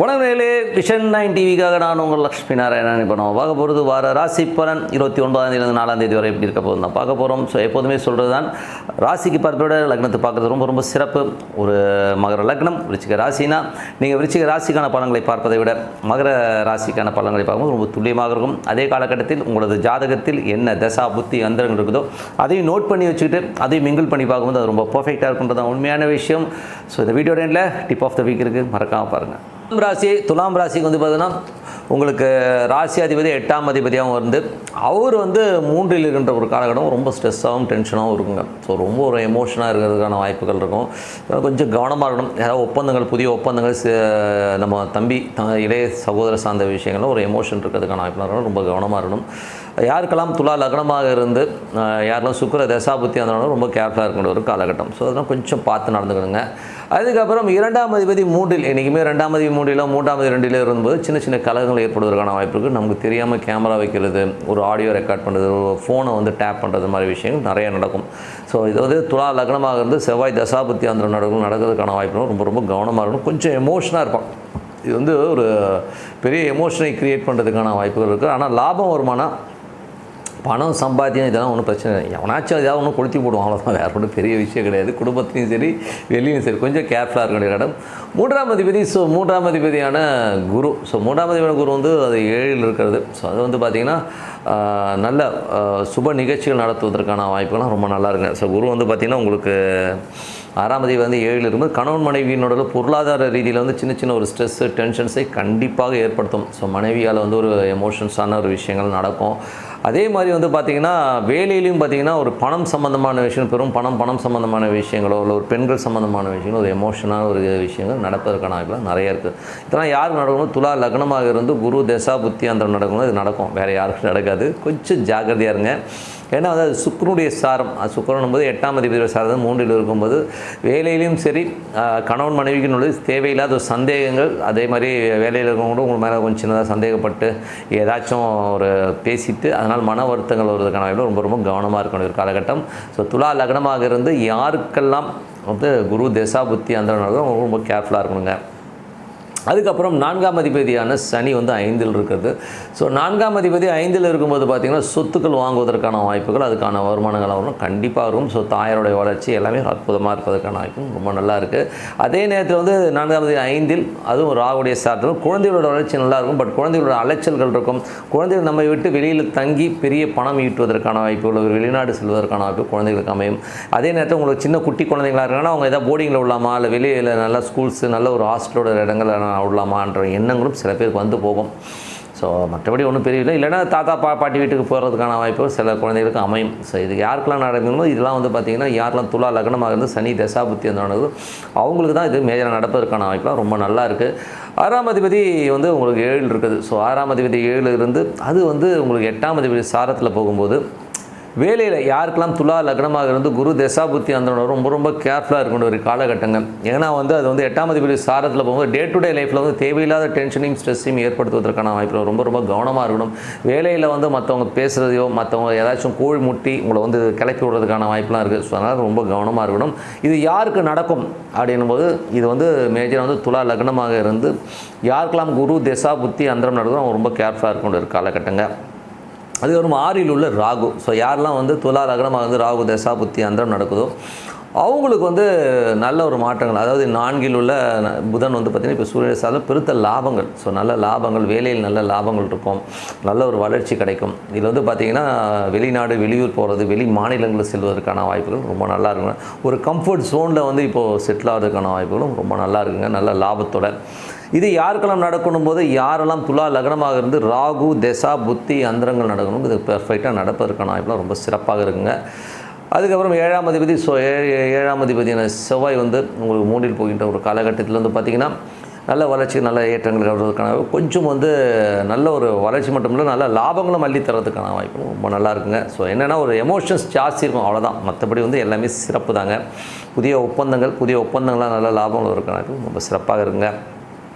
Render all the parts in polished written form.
வணக்கங்களே, vision 9 டிவிக்காக நான் உங்கள் லக்ஷ்மி நாராயணன். இப்போ நம்ம பார்க்க போகிறது வார ராசி பலன் 29ஆம் 4ஆம் தேதி வரை எப்படி இருக்க போகுது நான் பார்க்க போகிறோம். ஸோ எப்போதுமே சொல்கிறது தான், ராசிக்கு பார்ப்பதை லக்னத்தை பார்க்குறது ரொம்ப ரொம்ப சிறப்பு. ஒரு மகர லக்னம் விருச்சிக ராசினா நீங்கள் விருச்சிக ராசிக்கான பலன்களை பார்ப்பதை விட மகர ராசிக்கான பலன்களை பார்க்கும்போது ரொம்ப துல்லியமாக இருக்கும். அதே காலகட்டத்தில் உங்களது ஜாதகத்தில் என்ன தசா புத்தி அந்தரங்கள் இருக்குதோ அதையும் நோட் பண்ணி வச்சுக்கிட்டு அதையும் மிங்கிள் பண்ணி பார்க்கும்போது அது ரொம்ப பர்ஃபெக்டாக இருக்குன்றது தான் உண்மையான விஷயம். ஸோ இந்த வீடியோ எண்டில் டிப் ஆஃப் த வீக் இருக்குது, மறக்காமல் பாருங்கள். துலாம் ராசிக்கு வந்து பார்த்தீங்கன்னா உங்களுக்கு ராசி அதிபதி 8ஆம் அதிபதியாகவும் வந்து அவர் வந்து 3இல் இருக்கின்ற ஒரு காலகட்டம் ரொம்ப ஸ்ட்ரெஸ்ஸாகவும் டென்ஷனாகவும் இருக்குங்க. ஸோ ரொம்ப ஒரு எமோஷனாக இருக்கிறதுக்கான வாய்ப்புகள் இருக்கும். கொஞ்சம் கவனமாக இருக்கணும். ஏதாவது ஒப்பந்தங்கள், புதிய ஒப்பந்தங்கள், நம்ம தம்பி இளைய சகோதர சார்ந்த விஷயங்களும் ஒரு எமோஷன் இருக்கிறதுக்கான வாய்ப்புகள் இருக்கணும். ரொம்ப கவனமாக இருக்கணும். யாருக்கெல்லாம் துலா லக்னமாக இருந்து யாரெல்லாம் சுக்கிர தசாபுத்தி அந்த ரொம்ப கேர்ஃபுல்லாக இருக்கின்ற ஒரு காலகட்டம். ஸோ அதெல்லாம் கொஞ்சம் பார்த்து நடந்துக்கணுங்க. அதுக்கப்புறம் 2ஆம் அதிபதி 3இல், என்றைக்குமே 2ஆம் அதிபதி 3இல் 3ஆம் அதிபதி 2இல் இருக்கும்போது சின்ன சின்ன கலகங்கள் ஏற்படுவதற்கான வாய்ப்பு இருக்குது. நமக்கு தெரியாமல் கேமரா வைக்கிறது, ஒரு ஆடியோ ரெக்கார்ட் பண்ணுறது, ஒரு ஃபோனை வந்து டேப் பண்ணுறது மாதிரி விஷயங்கள் நிறைய நடக்கும். ஸோ இது வந்து துலா லக்னமாக இருந்து செவ்வாய் தசாபுத்தி அந்த நடக்கிறதுக்கான வாய்ப்பு ரொம்ப ரொம்ப கவனமாக இருக்கணும். கொஞ்சம் எமோஷனாக இருப்பான். இது வந்து ஒரு பெரிய எமோஷனை க்ரியேட் பண்ணுறதுக்கான வாய்ப்புகள் இருக்குது. ஆனால் லாபம் வருமானம், பணம் சம்பாத்தியம் இதெல்லாம் ஒன்றும் பிரச்சனை இல்லை. எவனாச்சும் ஏதாவது ஒன்று கொளுத்தி போடுவோம், அவ்வளோதான். வேறு ஒன்றும் பெரிய விஷயம் கிடையாது. குடும்பத்துலையும் சரி வெளியும் சரி கொஞ்சம் கேர்ஃபுல்லாக இருக்க வேண்டிய இடம் 3ஆம் அதிபதி. ஸோ 3ஆம் அதிபதியான குரு. ஸோ 3ஆம் அதிபதியான குரு வந்து அது 7இல் இருக்கிறது. ஸோ அது வந்து பார்த்திங்கன்னா நல்ல சுப நிகழ்ச்சிகள் நடத்துவதற்கான வாய்ப்புகள்லாம் ரொம்ப நல்லா இருக்குங்க. ஸோ குரு வந்து பார்த்திங்கன்னா உங்களுக்கு 6ஆம் அதிபதி வந்து 7இல் இருக்கும்போது கணவன் மனைவியினோட பொருளாதார ரீதியில் வந்து சின்ன சின்ன ஒரு ஸ்ட்ரெஸ்ஸு டென்ஷன்ஸை கண்டிப்பாக ஏற்படுத்தும். ஸோ மனைவியால் வந்து ஒரு எமோஷன்ஸான ஒரு விஷயங்கள் நடக்கும். அதே மாதிரி வந்து பார்த்திங்கன்னா வேலையிலையும் பார்த்திங்கன்னா ஒரு பணம் சம்மந்தமான விஷயம், பணம் சம்மந்தமான விஷயங்களோ இல்லை ஒரு பெண்கள் சம்மந்தமான விஷயங்களோ ஒரு எமோஷனான ஒரு விஷயங்கள் நடப்பதற்கான வாய்ப்புகள் நிறைய இருக்குது. இதெல்லாம் யாருக்கு நடக்கணும்? துலா லக்னமாக இருந்து குரு தசா புத்தி அந்த நடக்கணும். இது நடக்கும், வேறு யாருக்கும் நடக்காது. கொஞ்சம் ஜாக்கிரதையாக இருங்க. ஏன்னா அதாவது சுக்கிரனுடைய சாரம், சுக்கிரன் போது 8ஆம் அதிபதியோட சாரம் 3இல் இருக்கும்போது வேலையிலையும் சரி கணவன் மனைவிக்கு தேவையில்லாத ஒரு சந்தேகங்கள், அதே மாதிரி வேலையில் இருக்கவங்க கூட உங்கள் மேலே கொஞ்சம் சின்னதாக சந்தேகப்பட்டு ஏதாச்சும் ஒரு பேசிட்டு அதனால் மன வருத்தங்கள் வருவதற்கான வாய்ப்பு ரொம்ப ரொம்ப கவனமாக இருக்கணும் ஒரு காலகட்டம். ஸோ துலா லக்னமாக இருந்து யாருக்கெல்லாம் வந்து குரு தசா புத்தி அந்த ரொம்ப கேர்ஃபுல்லாக இருக்கணுங்க. அதுக்கப்புறம் 4ஆம் அதிபதியான சனி வந்து 5இல் இருக்கிறது. ஸோ 4ஆம் அதிபதி 5இல் இருக்கும்போது பார்த்திங்கன்னா சொத்துக்கள் வாங்குவதற்கான வாய்ப்புகள், அதுக்கான வருமானங்கள் வரும் கண்டிப்பாக இருக்கும். ஸோ தாயாருடைய வளர்ச்சி எல்லாமே அற்புதமாக இருப்பதற்கான வாய்ப்பும் ரொம்ப நல்லா இருக்குது. அதே நேரத்தில் வந்து 4ஆம் அதிபதி 5இல் அதுவும் ராகுடைய சார்ந்தது குழந்தைகளோட வளர்ச்சி நல்லாயிருக்கும். பட் குழந்தைகளோட அலைச்சல்கள் இருக்கும். குழந்தைகள் நம்மை விட்டு வெளியில் தங்கி பெரிய பணம் ஈட்டுவதற்கான வாய்ப்புகள், ஒரு வெளிநாடு செல்வதற்கான வாய்ப்பு குழந்தைகளுக்கு அமையும். அதே நேரத்தில் உங்களுக்கு சின்ன குட்டி குழந்தைங்களாக இருக்காங்கன்னா அவங்க ஏதாவது போர்டிங்கில் உள்ளாமா, இல்லை வெளியில் நல்ல ஸ்கூல்ஸு நல்ல ஒரு ஹாஸ்டலோட இடங்கள் விடலாமான்ற எண்ணங்களும் சில பேருக்கு வந்து போகும். ஸோ மற்றபடி ஒன்றும் பெரிய இல்லை. இல்லைனா தாத்தா பாட்டி வீட்டுக்கு போகிறதுக்கான வாய்ப்பு சில குழந்தைகளுக்கு அமையும். ஸோ இது யாருக்கெல்லாம் நடக்கணும்? இதெல்லாம் வந்து பார்த்திங்கன்னா யாரெல்லாம் துலா லக்னமாக இருந்து சனி தசாபுத்தி அந்த நடக்குது அவங்களுக்கு தான் இது மேஜராக நடப்பதற்கான வாய்ப்புலாம் ரொம்ப நல்லா இருக்குது. 6ஆம் அதிபதி வந்து உங்களுக்கு 7இல் இருக்குது. ஸோ 6ஆம் அதிபதி 7இல் இருந்து அது வந்து உங்களுக்கு 8ஆம் அதிபதி சாரத்தில் போகும்போது வேலையில் யாருக்கெல்லாம் துலா லக்னமாக இருந்து குரு தசாபுத்தி அந்த ரொம்ப ரொம்ப கேர்ஃபுல்லாக இருக்கணும் ஒரு காலகட்டங்கள். ஏன்னா வந்து அது வந்து 8ஆம் அதிபதி சாரத்தில் போகும்போது டே டு டே லைஃப்பில் வந்து தேவையில்லாத டென்ஷனையும் ஸ்ட்ரெஸ்ஸையும் ஏற்படுத்துவதற்கான வாய்ப்பு ரொம்ப ரொம்ப கவனமாக இருக்கணும். வேலையில் வந்து மற்றவங்க பேசுகிறதையோ மற்றவங்க ஏதாச்சும் கோழி முட்டி உங்களை வந்து கிளப்பி விடுறதுக்கான வாய்ப்புலாம் இருக்குது. ஸோ அதனால் ரொம்ப கவனமாக இருக்கணும். இது யாருக்கு நடக்கும் அப்படின்னும் போது இது வந்து மேஜராக வந்து துலா லக்னமாக இருந்து யாருக்கெல்லாம் குரு தசாபுத்தி அந்தரம் நடக்குதோ அவங்க ரொம்ப கேர்ஃபுல்லாக இருக்கணும் ஒரு காலகட்டங்க. அதுக்கப்புறம் 6இல் உள்ள ராகு. ஸோ யாரெல்லாம் வந்து துலா லக்னமாக வந்து ராகு தசா புத்தி அந்தரம் நடக்குதோ அவங்களுக்கு வந்து நல்ல ஒரு மாற்றங்கள், அதாவது 4இல் உள்ள புதன் வந்து பார்த்திங்கன்னா இப்போ சூரிய சால பெருத்த லாபங்கள். ஸோ நல்ல லாபங்கள், வேலையில் நல்ல லாபங்கள் இருக்கும், நல்ல ஒரு வளர்ச்சி கிடைக்கும். இதில் வந்து பார்த்திங்கன்னா வெளிநாடு வெளியூர் போகிறது, வெளி மாநிலங்களில் செல்வதற்கான வாய்ப்புகள் ரொம்ப நல்லா இருக்குங்க. ஒரு கம்ஃபர்ட் ஜோனில் வந்து இப்போது செட்டில் ஆகிறதுக்கான வாய்ப்புகளும் ரொம்ப நல்லா இருக்குங்க, நல்ல லாபத்தோட. இது யாருக்கெல்லாம் நடக்கணும் போது யாரெல்லாம் துலா லக்னமாக இருந்து ராகு தசா புத்தி அந்தரங்கள் நடக்கணும் இது பெர்ஃபெக்டாக நடப்பதற்கான வாய்ப்புலாம் ரொம்ப சிறப்பாக இருக்குங்க. அதுக்கப்புறம் 7ஆம் அதிபதி. ஸோ 7ஆம் அதிபதியான செவ்வாய் வந்து உங்களுக்கு 3இல் போகின்ற ஒரு காலகட்டத்தில் வந்து பார்த்திங்கன்னா நல்ல வளர்ச்சி, நல்ல ஏற்றங்கள் வர்றதுக்கான கொஞ்சம் வந்து நல்ல ஒரு வளர்ச்சி மட்டும் இல்லை, நல்ல லாபங்களும் அள்ளி தரதுக்கான வாய்ப்பும் ரொம்ப நல்லா இருக்குங்க. ஸோ என்னென்னா ஒரு எமோஷன்ஸ் ஜாஸ்தி இருக்கும், அவ்வளோதான். மற்றபடி வந்து எல்லாமே சிறப்பு தாங்க. புதிய ஒப்பந்தங்களாக நல்ல லாபங்கள் இருக்கிற வாய்ப்பு ரொம்ப சிறப்பாக இருக்குங்க.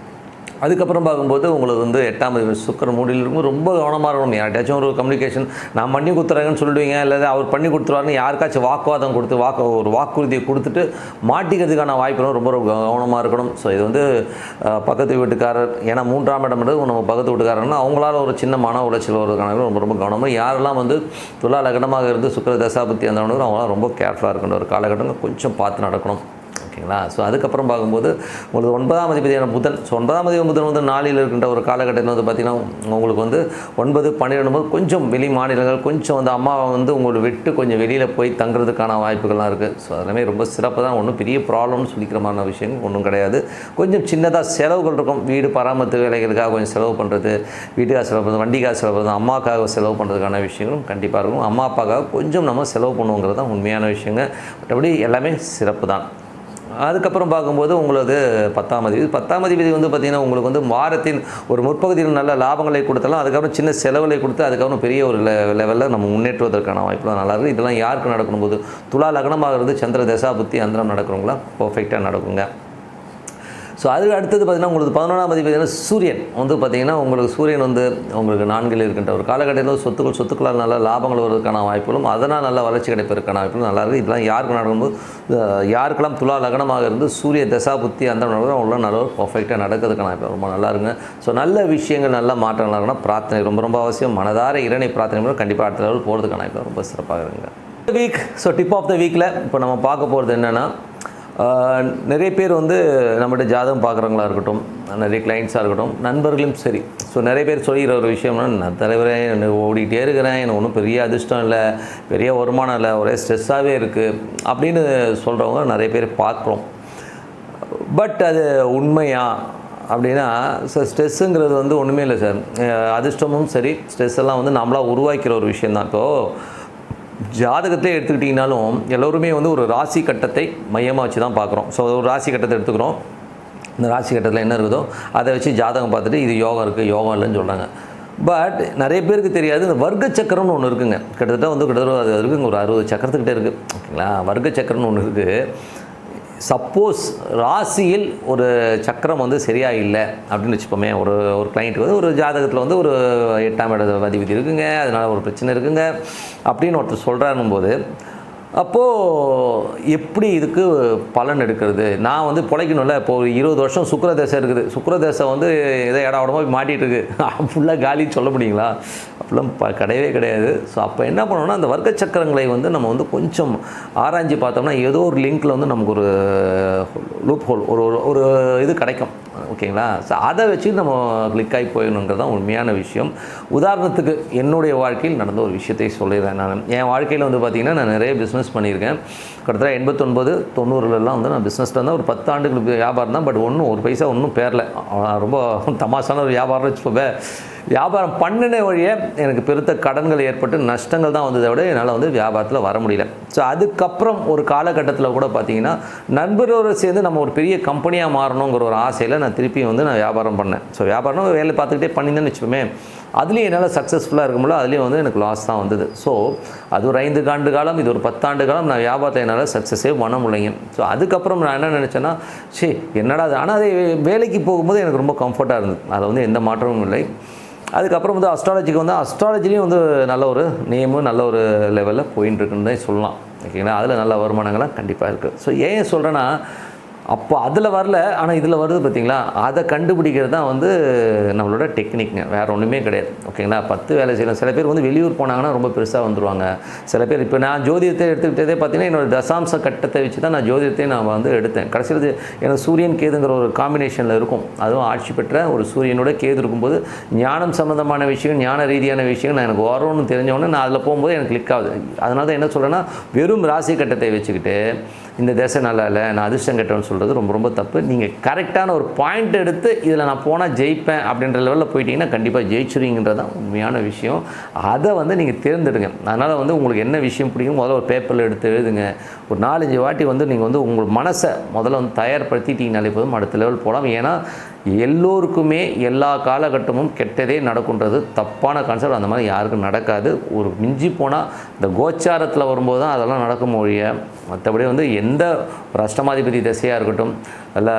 அதுக்கப்புறம் பார்க்கும்போது உங்களுக்கு வந்து 8ஆம் அதிபதி சுக்கிரன் மூடியில் இருக்கும், ரொம்ப கவனமாக இருக்கணும். யார்ட்டாச்சும் ஒரு கம்யூனிகேஷன் நான் பண்ணி கொடுத்துறேங்கன்னு சொல்லிடுவீங்க, இல்லை அவர் பண்ணி கொடுத்துருவாருன்னு யாருக்காச்சும் வாக்குவாதம் கொடுத்து ஒரு வாக்குறுதியை கொடுத்துட்டு மாட்டிக்கிறதுக்கான வாய்ப்புகளும் ரொம்ப கவனமாக இருக்கணும். ஸோ இது வந்து பக்கத்து வீட்டுக்காரர், ஏன்னா 3ஆம் இடம்ன்றது நம்ம பக்கத்து வீட்டுக்காரர்னா அவங்களால ஒரு சின்ன மன உளைச்சல் வருவதற்கான ரொம்ப ரொம்ப கவனமாக. யாரெல்லாம் வந்து துலா லக்னமாக இருந்து சுக்கிர தசாபுத்தி அந்த அவங்களாம் ரொம்ப கேர்ஃபுல்லாக இருக்கணும். ஒரு காலகட்டங்கள் கொஞ்சம் பார்த்து நடக்கணும். ஓகேங்களா? ஸோ அதுக்கப்புறம் பார்க்கும்போது உங்களுக்கு 9ஆம் அதிபதியான புதன். ஸோ 9ஆம் அதிபதி புதன் வந்து 4ல் இருக்கின்ற ஒரு காலகட்டத்தில் வந்து பார்த்திங்கன்னா உங்களுக்கு வந்து 9, 12 கொஞ்சம் வெளி மாநிலங்கள் கொஞ்சம் வந்து அம்மாவை வந்து உங்களை விட்டு கொஞ்சம் வெளியில் போய் தங்குறதுக்கான வாய்ப்புகள்லாம் இருக்குது. ஸோ அதெல்லாமே ரொம்ப சிறப்பு தான். ஒன்றும் பெரிய ப்ராப்ளம்னு சொல்லிக்கிற மாதிரி விஷயங்கள் ஒன்றும் கிடையாது. கொஞ்சம் சின்னதாக செலவுகள் இருக்கும். வீடு பராமரிப்பு வேலைகளுக்காக கொஞ்சம் செலவு பண்ணுறது, வீட்டுக்காக செலவு பண்ணுறது, வண்டிக்காக செலவு பண்ணுறது, அம்மாக்காக செலவு பண்ணுறதுக்கான விஷயங்களும் கண்டிப்பாக இருக்கும். அம்மா அப்பாக்காக கொஞ்சம் நம்ம செலவு பண்ணுவோங்கிறது தான் உண்மையான விஷயங்க. மற்றபடி எல்லாமே சிறப்பு தான். அதுக்கப்புறம் பார்க்கும்போது உங்களுக்கு 10ஆம் அதிபதி வந்து பார்த்திங்கன்னா உங்களுக்கு வந்து வாரத்தின் ஒரு முற்பகுதியில் நல்ல லாபங்களை கொடுத்தாலும் அதுக்கப்புறம் சின்ன செலவுகளை கொடுத்து அதுக்கப்புறம் பெரிய ஒரு லெவலில் நம்ம முன்னேற்றுவதற்கான வாய்ப்புலாம் நல்லாயிருக்கு. இதெல்லாம் யாருக்கு நடக்கணும்போது துலா லக்னமாகிறது சந்திர தசா புத்தி அந்தரம் நடக்கிறவங்களா பர்ஃபெக்டாக நடக்குங்க. ஸோ அதுக்கு அடுத்தது பார்த்திங்கன்னா உங்களுக்கு 11ஆம் அதிபதி சூரியன் வந்து பார்த்திங்கன்னா உங்களுக்கு சூரியன் வந்து உங்களுக்கு 4ல் இருக்கின்ற ஒரு காலகட்டத்தில் சொத்துக்களால் நல்ல லாபங்கள் வருவதற்கான வாய்ப்புகளும் அதனால் நல்ல வளர்ச்சி கிடைப்பதற்கான வாய்ப்புகளும் நல்லாயிருக்கு. இதெல்லாம் யாருக்கு நடக்கும்போது யாருக்கெல்லாம் துலா லக்னமாக இருந்து சூரிய தசா புத்தி அந்த அவங்களாம் நல்ல பர்ஃபெக்டாக நடக்கிறதுக்கான வாய்ப்பு ரொம்ப நல்லாயிருங்க. ஸோ நல்ல விஷயங்கள் நல்ல மாற்றங்கள் இருக்குன்னா பிரார்த்தனை ரொம்ப ரொம்ப அவசியம். மனதார இறைனை பிரார்த்தனை கண்டிப்பாக அடுத்த லெவல் போகிறதுக்கான வாய்ப்பு ரொம்ப சிறப்பாக இருக்குங்க. Week. So tip of the வீக்கில் இப்போ நம்ம பார்க்க போகிறது என்னென்னா, நிறைய பேர் வந்து நம்மகிட்ட ஜாதகம் பார்க்குறவங்களா இருக்கட்டும், நிறைய கிளைண்ட்ஸாக இருக்கட்டும், நண்பர்களும் சரி. ஸோ நிறைய பேர் சொல்லிக்கிற ஒரு விஷயம்னா, நான் தலைவரே ஓடிக்கிட்டே இருக்கிறேன், எனக்கு ஒன்றும் பெரிய அதிர்ஷ்டம் இல்லை, பெரிய வருமானம் இல்லை, ஒரே ஸ்ட்ரெஸ்ஸாகவே இருக்குது அப்படின்னு சொல்கிறவங்க நிறைய பேர் பார்க்குறோம். பட் அது உண்மையா அப்படின்னா, சார் ஸ்ட்ரெஸ்ஸுங்கிறது வந்து ஒன்றுமே இல்லை சார். அதிர்ஷ்டமும் சரி ஸ்ட்ரெஸ் எல்லாம் வந்து நம்மளாக உருவாக்கிற ஒரு விஷயந்தான். இப்போது ஜாதகத்தை எடுத்துக்கிட்டிங்கனாலும் எல்லோருமே வந்து ஒரு ராசி கட்டத்தை மையமாக வச்சு தான் பார்க்குறோம். ஸோ ஒரு ராசி கட்டத்தை எடுத்துக்கிறோம். இந்த ராசி கட்டத்தில் என்ன இருக்குதோ அதை வச்சு ஜாதகம் பார்த்துட்டு இது யோகம் இருக்குது, யோகம் இல்லைன்னு சொல்கிறாங்க. பட் நிறைய பேருக்கு தெரியாது, இந்த வர்க்க சக்கரம்னு ஒன்று இருக்குங்க. கிட்டத்தட்ட அது இருக்குங்க, ஒரு 60 சக்கரத்துக்கிட்டே இருக்குது. ஓகேங்களா? வர்க்க சக்கரம்னு ஒன்று இருக்குது. சப்போஸ் ராசியில் ஒரு சக்கரம் வந்து சரியாக இல்லை அப்படின்னு வச்சுப்போமே, ஒரு கிளைண்ட்டுக்கு வந்து ஒரு ஜாதகத்தில் வந்து ஒரு 8ஆம் இட அதிபதி இருக்குங்க, அதனால் ஒரு பிரச்சனை இருக்குங்க அப்படின்னு ஒருத்தர் சொல்கிறாருன்னும் போது, அப்போது எப்படி இதுக்கு பலன் எடுக்கிறது? நான் வந்து பிழைக்கணும்ல. இப்போது 20 வருஷம் சுக்கிரதேசம் இருக்குது. சுக்கிரதேசம் வந்து எதை இடமா போய் மாட்டிகிட்டு இருக்குது, ஃபுல்லாக காலின்னு சொல்ல முடியுங்களா? அப்படிலாம் கிடையவே கிடையாது. ஸோ அப்போ என்ன பண்ணணும்னா, அந்த வர்க்க சக்கரங்களை வந்து நம்ம வந்து கொஞ்சம் ஆராய்ச்சி பார்த்தோம்னா ஏதோ ஒரு லிங்க்கில் வந்து நமக்கு ஒரு லூப் ஹோல் ஒரு இது கிடைக்கும். ஓகேங்களா? ஸோ அதை வச்சு நம்ம கிளிக் ஆகி போயிடணுங்கிறது தான் உண்மையான விஷயம். உதாரணத்துக்கு என்னுடைய வாழ்க்கையில் நடந்த ஒரு விஷயத்தை சொல்லிடுறேன். நான் என் வாழ்க்கையில் வந்து பார்த்திங்கன்னா நான் நிறைய பிஸ்னஸ் பண்ணியிருக்கேன். கிட்டத்தட்ட 89, 90லலாம் வந்து நான் பிஸ்னஸில் இருந்தால் ஒரு 10 ஆண்டுகளுக்கு வியாபாரம் தான். பட் ஒரு பைசா ஒன்றும் பேரல. ரொம்ப தமாசான ஒரு வியாபாரம் வச்சுப்போவே. வியாபாரம் பண்ணின வழியே எனக்கு பெருத்த கடன்கள் ஏற்பட்டு நஷ்டங்கள் தான் வந்ததை விட என்னால் வந்து வியாபாரத்தில் வர முடியல. ஸோ அதுக்கப்புறம் ஒரு காலகட்டத்தில் கூட பார்த்திங்கன்னா நண்பரோடு சேர்ந்து நம்ம ஒரு பெரிய கம்பெனியாக மாறணுங்கிற ஒரு ஆசையில் நான் திருப்பி வந்து நான் வியாபாரம் பண்ணேன். ஸோ வியாபாரம் வேலை பார்த்துக்கிட்டே பண்ணியிருந்தேன்னு வச்சுப்போமே, அதுலேயும் என்னால் சக்ஸஸ்ஃபுல்லாக இருக்கும்போது அதுலேயும் வந்து எனக்கு லாஸ் தான் வந்தது. ஸோ அது ஒரு 5 ஆண்டு காலம், இது ஒரு 10 ஆண்டு காலம் நான் வியாபாரத்தை என்னால் சக்ஸஸே பண்ண முடியலைங்க. ஸோ அதுக்கப்புறம் நான் என்ன நினச்சேன்னா, என்னடா அது. ஆனால் அது வேலைக்கு போகும்போது எனக்கு ரொம்ப கம்ஃபர்ட்டாக இருந்தது. அதில் வந்து எந்த மாற்றமும் இல்லை. அதுக்கப்புறம் வந்து அஸ்ட்ராலஜிலையும் வந்து நல்ல ஒரு நேமும் நல்ல ஒரு லெவலில் போயின்னு இருக்குன்னு தான் சொல்லலாம். ஓகேங்களா? அதில் நல்ல வருமானங்கள்லாம் கண்டிப்பாக இருக்குது. ஸோ ஏன் சொல்கிறேன்னா, அப்போ அதில் வரல, ஆனால் இதில் வருது பார்த்திங்களா? அதை கண்டுபிடிக்கிறது தான் வந்து நம்மளோட டெக்னிக்ங்க, வேறு ஒன்றுமே கிடையாது. ஓகேங்களா? 10 வேலை செய்யலாம். சில பேர் வந்து வெளியூர் போனாங்கன்னா ரொம்ப பெருசாக வந்துடுவாங்க. சில பேர் இப்போ நான் ஜோதிடத்தை எடுத்துக்கிட்டதே பார்த்திங்கன்னா என்னோடய தசாம்ச கட்டத்தை வச்சு தான் நான் ஜோதிடத்தை நான் வந்து எடுத்தேன். கடைசியில் எனக்கு சூரியன் கேதுங்கிற ஒரு காம்பினேஷனில் இருக்கும். அதுவும் ஆட்சி பெற்ற ஒரு சூரியனோட கேது இருக்கும்போது ஞானம் சம்மந்தமான விஷயம், ஞான ரீதியான விஷயம் நான் எனக்கு வரும்னு தெரிஞ்சவொன்னே நான் அதில் போகும்போது எனக்கு கிளிக் ஆகுது. அதனால தான் என்ன சொல்கிறேன்னா, வெறும் ராசி கட்டத்தை வச்சுக்கிட்டு இந்த தேசம் நல்லா இல்லை, நான் அதிர்ஷ்டம் கட்டணும்னு சொல்கிறது ரொம்ப ரொம்ப தப்பு. நீங்கள் கரெக்டான ஒரு பாயிண்ட் எடுத்து இதில் நான் போனால் ஜெயிப்பேன் அப்படின்ற லெவலில் போயிட்டீங்கன்னா கண்டிப்பாக ஜெயிச்சுருவீங்கன்றது தான் உண்மையான விஷயம். அதை வந்து நீங்கள் தேர்ந்தெடுங்க. அதனால் வந்து உங்களுக்கு என்ன விஷயம் பிடிக்கும் முதல்ல ஒரு பேப்பரில் எடுத்து எழுதுங்க. ஒரு 4-5 வாட்டி வந்து நீங்கள் வந்து உங்கள் மனசை முதல்ல வந்து தயார்படுத்திட்டீங்கனாலே போதும் அடுத்த லெவல் போகலாம். ஏன்னா எல்லோருக்குமே எல்லா காலகட்டமும் கெட்டதே நடக்குன்றது தப்பான கான்செப்ட். அந்த மாதிரி யாருக்கும் நடக்காது. ஒரு மிஞ்சி போனால் இந்த கோச்சாரத்தில் வரும்போது தான் அதெல்லாம் நடக்கும் ஒழிய மற்றபடி வந்து எந்த ஒரு அஷ்டமாதிபதி திசையாக இருக்கட்டும், இருக்கட்டும், இல்லை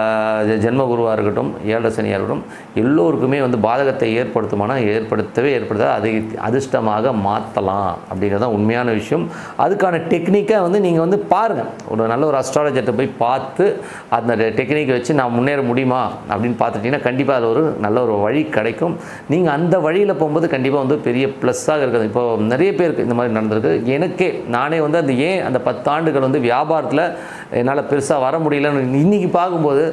ஜென்ம குருவாக இருக்கட்டும், ஏழரை சனியாக இருக்கட்டும், எல்லோருக்குமே வந்து பாதகத்தை ஏற்படுத்தாது, அதை அதிர்ஷ்டமாக மாற்றலாம் அப்படிங்கிறது தான் உண்மையான விஷயம். அதுக்கான டெக்னிக்கை வந்து நீங்கள் வந்து பாருங்கள். ஒரு நல்ல ஒரு அஸ்ட்ராலஜர்கிட்ட போய் பார்த்து அந்த டெக்னிக்கை வச்சு நான் முன்னேற முடியுமா அப்படின்னு பார்த்துட்டிங்கன்னா கண்டிப்பாக அது ஒரு நல்ல ஒரு வழி கிடைக்கும். நீங்கள் அந்த வழியில் போகும்போது கண்டிப்பாக வந்து பெரிய ப்ளஸ்ஸாக இருக்குது. இப்போ நிறைய பேருக்கு இந்த மாதிரி நடந்திருக்கு. நானே வந்து அந்த 10 ஆண்டுகள் வந்து வியாபாரத்தில் என்னால் பெருசாக வர முடியலன்னு இன்றைக்கி பார்க்கும்போது,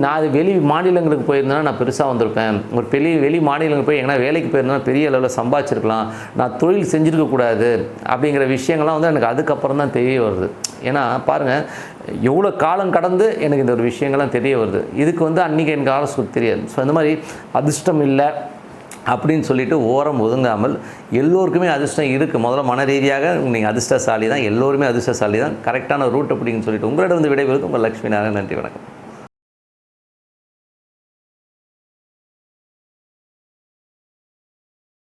நான் அது வெளி மாநிலங்களுக்கு போயிருந்தேன்னா நான் பெருசாக வந்திருப்பேன், ஒரு வெளி மாநிலங்களுக்கு போய் எங்கன்னா வேலைக்கு போயிருந்தேன்னா பெரிய அளவில் சம்பாதிச்சிருக்கலாம், நான் தொழில் செஞ்சுருக்கக்கூடாது அப்படிங்கிற விஷயங்கள்லாம் வந்து எனக்கு அதுக்கப்புறம் தான் தெரிய வருது. ஏன்னா பாருங்கள், எவ்வளோ காலம் கடந்து எனக்கு இந்த ஒரு விஷயங்கள்லாம் தெரிய வருது. இதுக்கு வந்து அன்றைக்கி எனக்கு ஆலோசனை தெரியாது. ஸோ இந்த மாதிரி அதிர்ஷ்டம் இல்லை அப்படின்னு சொல்லிட்டு ஓரம் ஒதுங்காமல் எல்லோருக்குமே அதிர்ஷ்டம் இருக்குது. முதல்ல மன ரீதியாக நீங்கள் அதிர்ஷ்டசாலி தான், எல்லோருமே அதிர்ஷ்டசாலி தான். கரெக்டான ரூட் அப்படின்னு சொல்லிட்டு உங்களிடம் வந்து விடைபெறுவது உங்கள் லக்ஷ்மி நாராயணன். நன்றி, வணக்கம்.